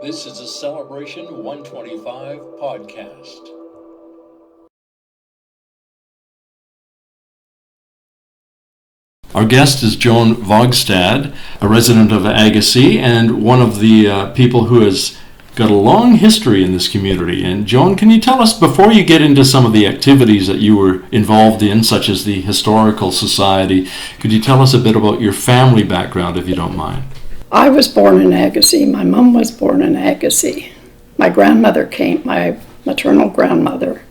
This is a Celebration 125 podcast. Our guest is Joan Vogstad, a resident of Agassiz and one of the people who has got a long history in this community. And Joan, can you tell us, before you get into some of the activities that you were involved in, such as the Historical Society, could you tell us a bit about your family background, if you don't mind? I was born in Agassiz. My mom was born in Agassiz. My grandmother came, my maternal grandmother,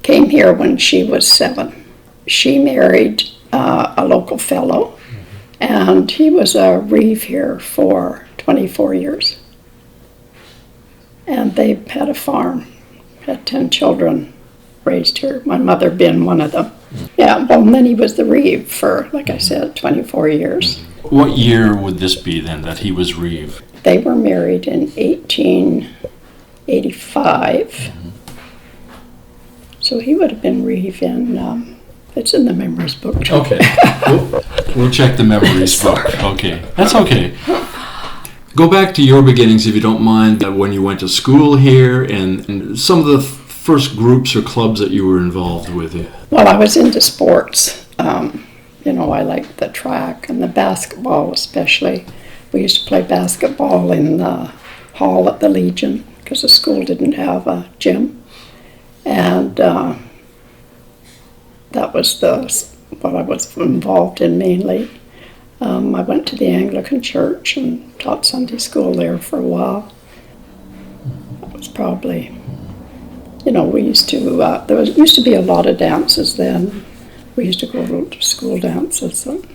came here when she was 7. She married a local fellow, and he was a reeve here for 24 years. And they had a farm, had 10 children raised here, my mother being one of them. Yeah, well, and then he was the reeve for, like I said, 24 years. What year would this be then that he was reeve? They were married in 1885. So he would have been reeve in, it's in the memories book. Okay. We'll check the memories book. Okay. That's okay. Go back to your beginnings, if you don't mind, when you went to school here and some of the first groups or clubs that you were involved with. Well, I was into sports. I liked the track and the basketball especially. We used to play basketball in the hall at the Legion because the school didn't have a gym. And that was what I was involved in mainly. I went to the Anglican church and taught Sunday school there for a while. That was probably, we used to, there used to be a lot of dances then. We used to go to school dances and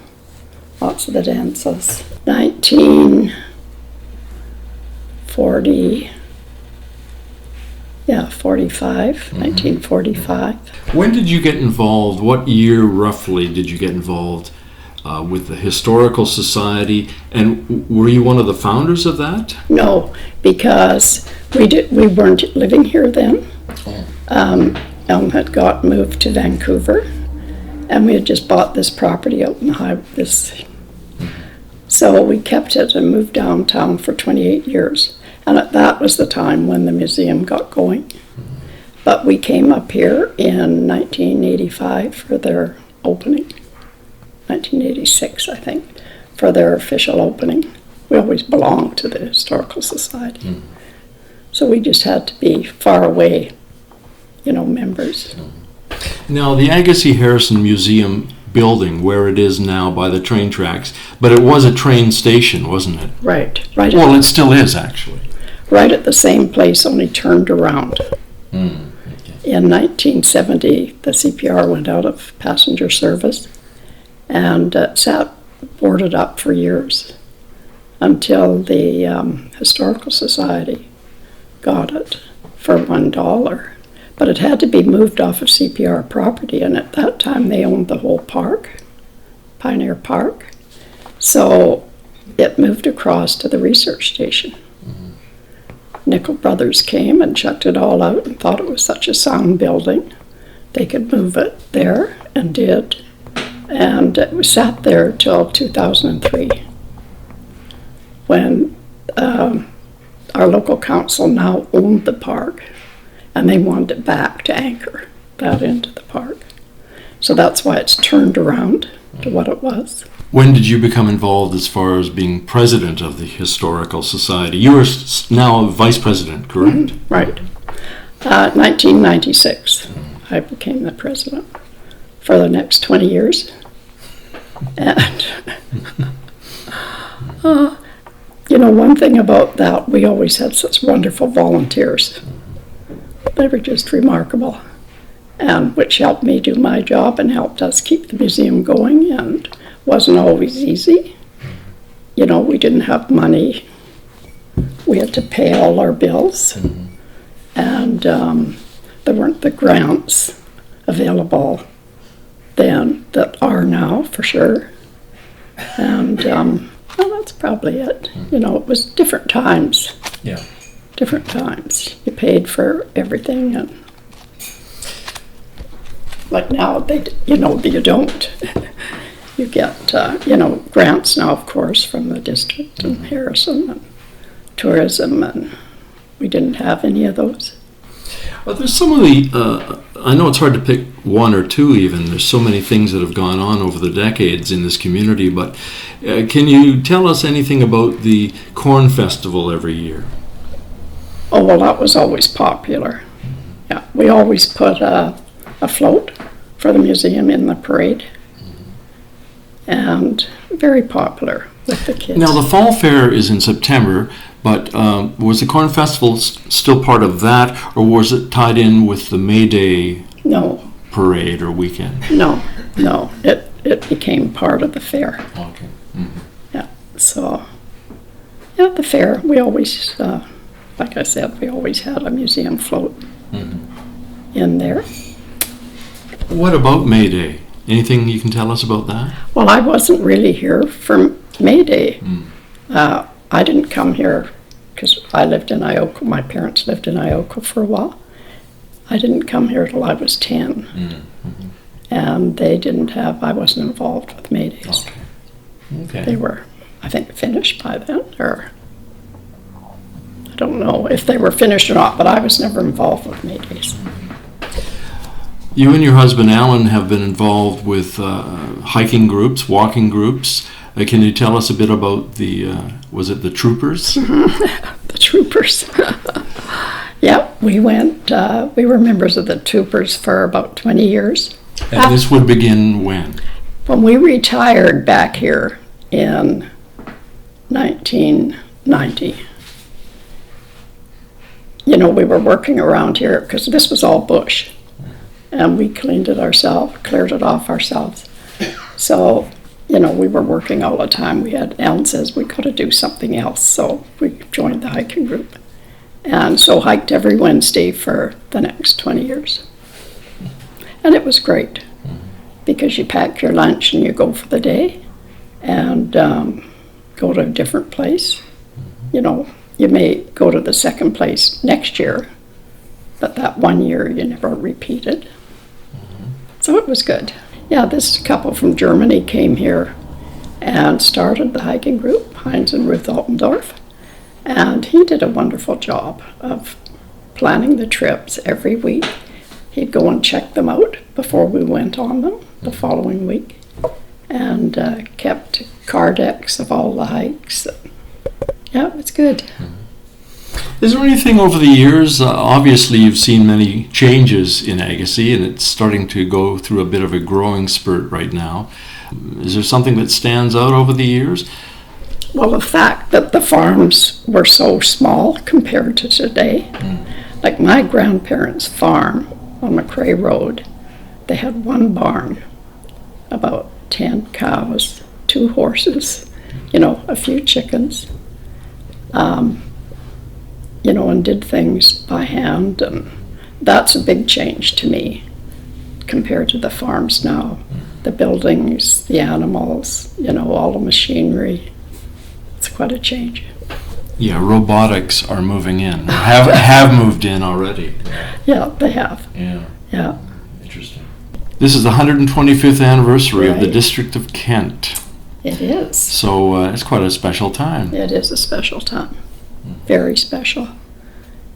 lots of the dances. 1945. When did you get involved? What year roughly did you get involved with the Historical Society? And were you one of the founders of that? No, because we weren't living here then. Elm had moved to Vancouver, and we had just bought this property out in the highway. So we kept it and moved downtown for 28 years. And that was the time when the museum got going. But we came up here in 1985 for their opening. 1986, I think, for their official opening. We always belonged to the Historical Society. So we just had to be far away, members. Now, the Agassiz-Harrison Museum building, where it is now by the train tracks, but it was a train station, wasn't it? Right. Well, it still is, actually. Right at the same place, only turned around. In 1970, the CPR went out of passenger service, and sat boarded up for years until the Historical Society got it for $1. But it had to be moved off of CPR property, and at that time they owned the whole park, Pioneer Park. So it moved across to the research station. Nickel Brothers came and checked it all out and thought it was such a sound building. They could move it there, and did. And we sat there till 2003, when our local council now owned the park, and they wanted it back to anchor that into the park. So that's why it's turned around to what it was. When did you become involved as far as being president of the Historical Society? You are now vice president, correct? Right. 1996, I became the president for the next 20 years. And, one thing about that, we always had such wonderful volunteers. They were just remarkable, and which helped me do my job and helped us keep the museum going, and wasn't always easy. We didn't have money. We had to pay all our bills, and there weren't the grants available then that are now, for sure. And that's probably it. It was different times. Yeah. Different times. You paid for everything, and like now, you don't. You get, grants now, of course, from the district and Harrison and tourism and we didn't have any of those. There's some of the, I know it's hard to pick one or two even. There's so many things that have gone on over the decades in this community, but can you tell us anything about the Corn Festival every year? Oh, well, that was always popular. Yeah, we always put a float for the museum in the parade, and very popular with the kids. Now, the Fall Fair is in September, but was the Corn Festival still part of that, or was it tied in with the May Day parade or weekend? No, it became part of the fair. Okay. Mm-hmm. Yeah, so, yeah, the fair, we always, like I said, we always had a museum float in there. What about May Day? Anything you can tell us about that? Well, I wasn't really here for May Day. I didn't come here because I lived in Ioko. My parents lived in Ioko for a while. I didn't come here till I was 10. And they didn't have, I wasn't involved with May Days. Okay. They were, I think, finished by then, or I don't know if they were finished or not, but I was never involved with May Days. You and your husband Alan have been involved with hiking groups, walking groups. Can you tell us a bit about the, was it the Troopers? The Troopers. Yeah, we went, we were members of the Troopers for about 20 years. And this would begin when? When we retired back here in 1990. You know, we were working around here because this was all bush. And we cleaned it ourselves, cleared it off ourselves. So, you know, we were working all the time. Alan says we got to do something else. So we joined the hiking group. And so hiked every Wednesday for the next 20 years. And it was great because you pack your lunch and you go for the day and go to a different place. You know, you may go to the second place next year, but that one year you never repeated. So it was good. Yeah, this couple from Germany came here and started the hiking group, Heinz and Ruth Altendorf, and he did a wonderful job of planning the trips every week. He'd go and check them out before we went on them the following week, and kept card decks of all the hikes. Yeah, it was good. Is there anything over the years, obviously you've seen many changes in Agassiz and it's starting to go through a bit of a growing spurt right now. Is there something that stands out over the years? Well, the fact that the farms were so small compared to today. Like my grandparents' farm on McRae Road, they had one barn, about 10 cows, 2 horses, you know, a few chickens. You know, and did things by hand, and that's a big change to me compared to the farms now. The buildings, the animals, you know, all the machinery. It's quite a change. Yeah, robotics are moving in. Have moved in already. Yeah, they have. Yeah. Interesting. This is the 125th anniversary of the District of Kent. It is. So it's quite a special time. It is a special time. Very special.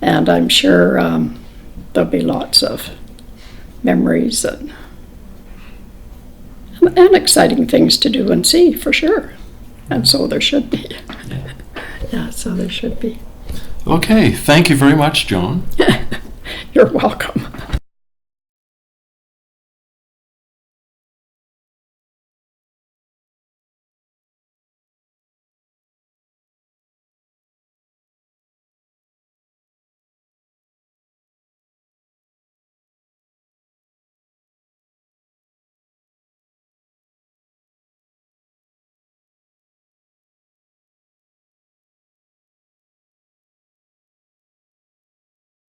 And I'm sure there'll be lots of memories and exciting things to do and see, for sure. And so there should be. Yeah, so there should be. Okay, thank you very much, Joan. You're welcome.